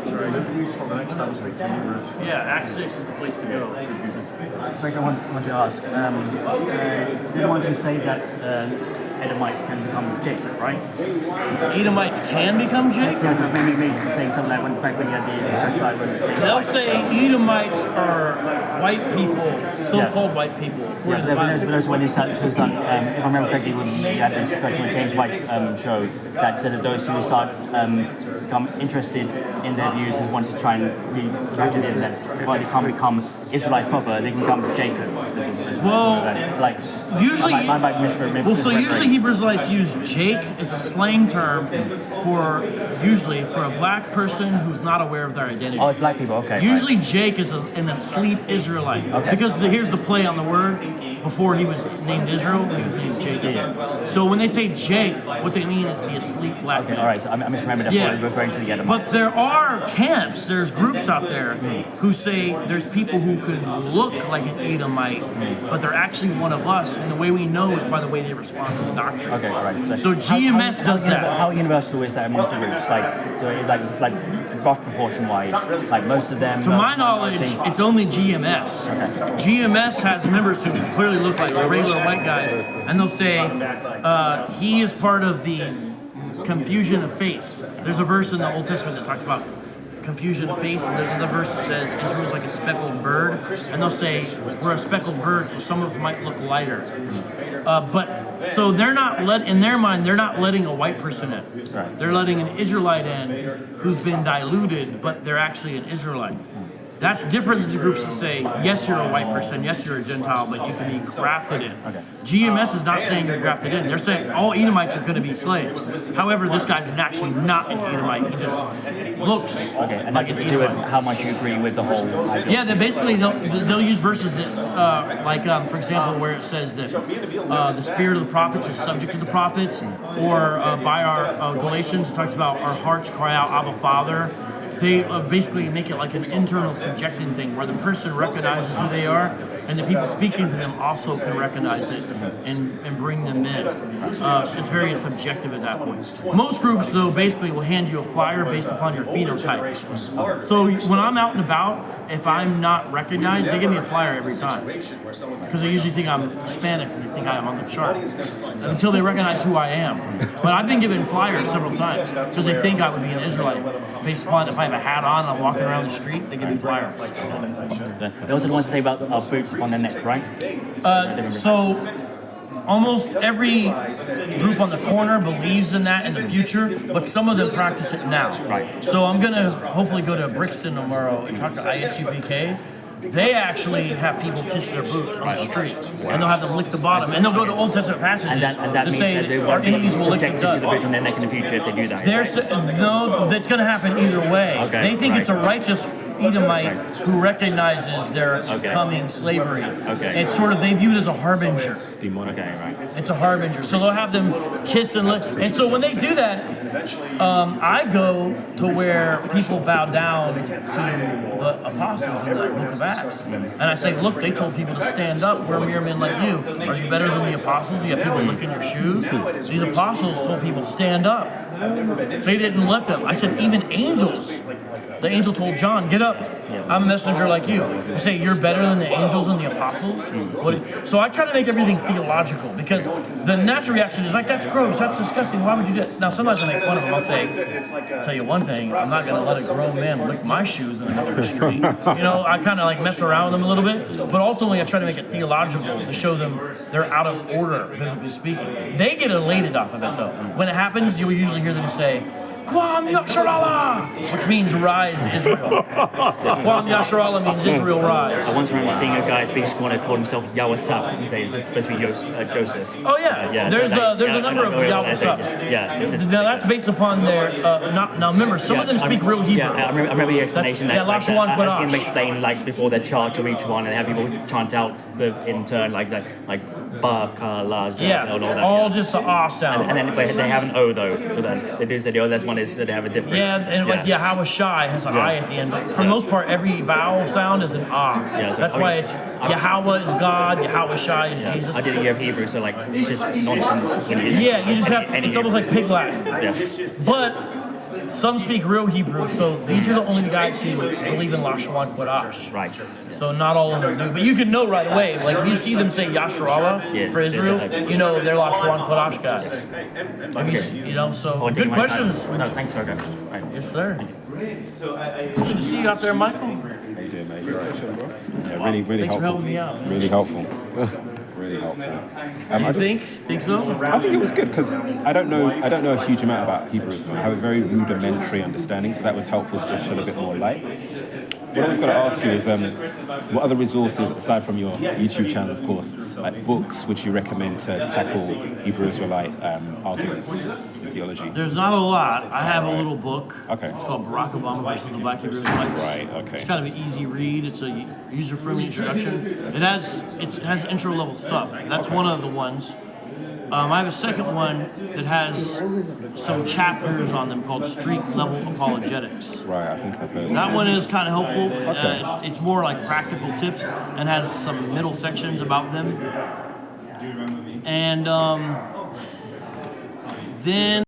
Sorry. For the next time we speak to Hebrews. Yeah, Acts 6 is the place to go. Question I want to ask. The ones who say that Edomites can become Jacob, right? Edomites can become Jacob? Yeah, but maybe saying something like when you had the discussion about when They'll say Edomites are white people, so-called white people. Yeah, there's when he said, if I remember correctly, when he had this question with James White's show, that said that those who start become interested in their views and want to try and be rooted in that, while they can't become Israelites proper, they can become Jacob. Well, like usually, usually Hebrews use Jake as a slang term for a black person who's not aware of their identity. Oh, it's black people. Okay. Usually, Jake is an asleep Israelite. Okay. Because here's the play on the word. Before he was named Israel, he was named Jacob. Yeah. So when they say Jake, what they mean is the asleep black man. All right. So I misremembered that. I was referring to the Edomites. But there are camps. There's groups out there who say there's people who could look like an Edomite, but they're actually one of us, and the way we know is by the way they respond to the doctrine. Okay. All right. So GMS does that. How universal is that amongst the groups? Like rough proportion wise, like most of them. To my knowledge, it's only GMS. Okay. GMS has members who clearly look like regular white guys, and they'll say he is part of the confusion of face. There's a verse in the Old Testament that talks about confusion of face, and there's another verse that says Israel's like a speckled bird, and they'll say we're a speckled bird, so some of us might look lighter. But so they're not in their mind, they're not letting a white person in. Right. They're letting an Israelite in who's been diluted, but they're actually an Israelite. That's different than the groups that say, yes, you're a white person, yes, you're a Gentile, but you can be grafted in. Okay. GMS is not saying you're grafted in. They're saying all Edomites are going to be slaves. However, this guy's actually not an Edomite. He just looks and like that's an to do with Edomite. how much you agree with the whole idea. Yeah, they'll use verses that, for example, where it says that the spirit of the prophets is subject to the prophets, or by our Galatians, it talks about our hearts cry out, Abba, Father. They basically make it like an internal subjecting thing where the person recognizes who they are and the people speaking to them also can recognize it and bring them in. So it's very subjective at that point. Most groups, though, basically will hand you a flyer based upon your phenotype. So when I'm out and about, if I'm not recognized, they give me a flyer every time. Because they usually think I'm Hispanic and they think I'm on the chart. Until they recognize who I am. But I've been given flyers several times because they think I would be an Israelite. Based upon if I have a hat on and I'm walking around the street, they give me flyers. They also want to say about boots on their neck, right? So almost every group on the corner believes in that in the future, but some of them practice it now. Right. So I'm going to hopefully go to Brixton tomorrow and talk to ISUPK. They actually have people kiss their boots on the street, and they'll have them lick the bottom, and they'll go to Old Testament passages and that to means say that they our enemies will lick the subjected to the dust. boot on their neck in the future if they do that. No, that's going to happen either way. Okay, They think it's a righteous Edomite who recognizes their coming slavery. Okay. It's sort of, they view it as a harbinger. Okay, right. It's a harbinger. So they'll have them kiss and lick. And so when they do that, I go to where people bow down to the apostles in the book of Acts. And I say, look, they told people to stand up. We're mere men like you. Are you better than the apostles? You have people licking your shoes? These apostles told people, stand up. They didn't let them. I said, even angels. The angel told John, get up. I'm a messenger like you. You say, you're better than the angels and the apostles? So I try to make everything theological because the natural reaction is like, that's gross, that's disgusting, why would you do that? Now, sometimes I make fun of them. I'll say, tell you one thing, I'm not going to let a grown man lick my shoes in the middle of the street. I kind of like mess around with them a little bit, but ultimately I try to make it theological to show them they're out of order, biblically speaking. They get elated off of it, though. When it happens, you'll usually hear them say, Kwam Yasharallah, which means rise Israel. Kwam Yasharallah means Israel rise. I once remember seeing a guy speak to want to call himself Yawasap and say it's supposed to be Joseph. Oh yeah, there's a number of Yawasaps. Now that's based upon their now remember some of them speak real Hebrew. Yeah, I remember the explanation that I've seen them explain like before their chart to each one and have people chant out in turn like Ba-ka-la-ja, yeah, all just the ah sound. And then they have an O though. They do say the other one is that they have a different. Yeah, and like Yahweh Shai has an I at the end, but for the most part, every vowel sound is an ah. Yeah, that's why it's Yahweh is God, Yahweh Shai is Jesus. I did a year of Hebrew, so like it's just nonsense. Yeah, you just have. It's almost like pig Latin. Yeah. But some speak real Hebrew, so these are the only guys who believe in Lashon Kodash. Right. So not all of them do, but you can know right away. Like if you see them say Yasharallah for Israel, you know they're Lashon Kodash guys. You know, so good questions. No, thanks, Virgo. Right. Yes, sir. It's good to see you out there, Michael. How you doing, mate? You alright? Yeah, really Thanks helpful. for helping me out. Really helpful. Really helpful. Think so? I think it was good because I don't know a huge amount about Hebrewism. I have a very rudimentary understanding, so that was helpful to just shed a bit more light. What I was going to ask you is, what other resources, aside from your YouTube channel, of course, like books, would you recommend to tackle Hebrew Israelite arguments in theology? There's not a lot. I have a little book. Okay. It's called Barack Obama versus the Black Hebrew Israelites. Right. Okay. It's kind of an easy read. It's a user-friendly introduction. It has intro-level stuff. That's one of the ones. I have a second one that has some chapters on them called Street Level Apologetics. Right. I think I've heard That one is kind of helpful. Okay. It's more like practical tips and has some middle sections about them. And then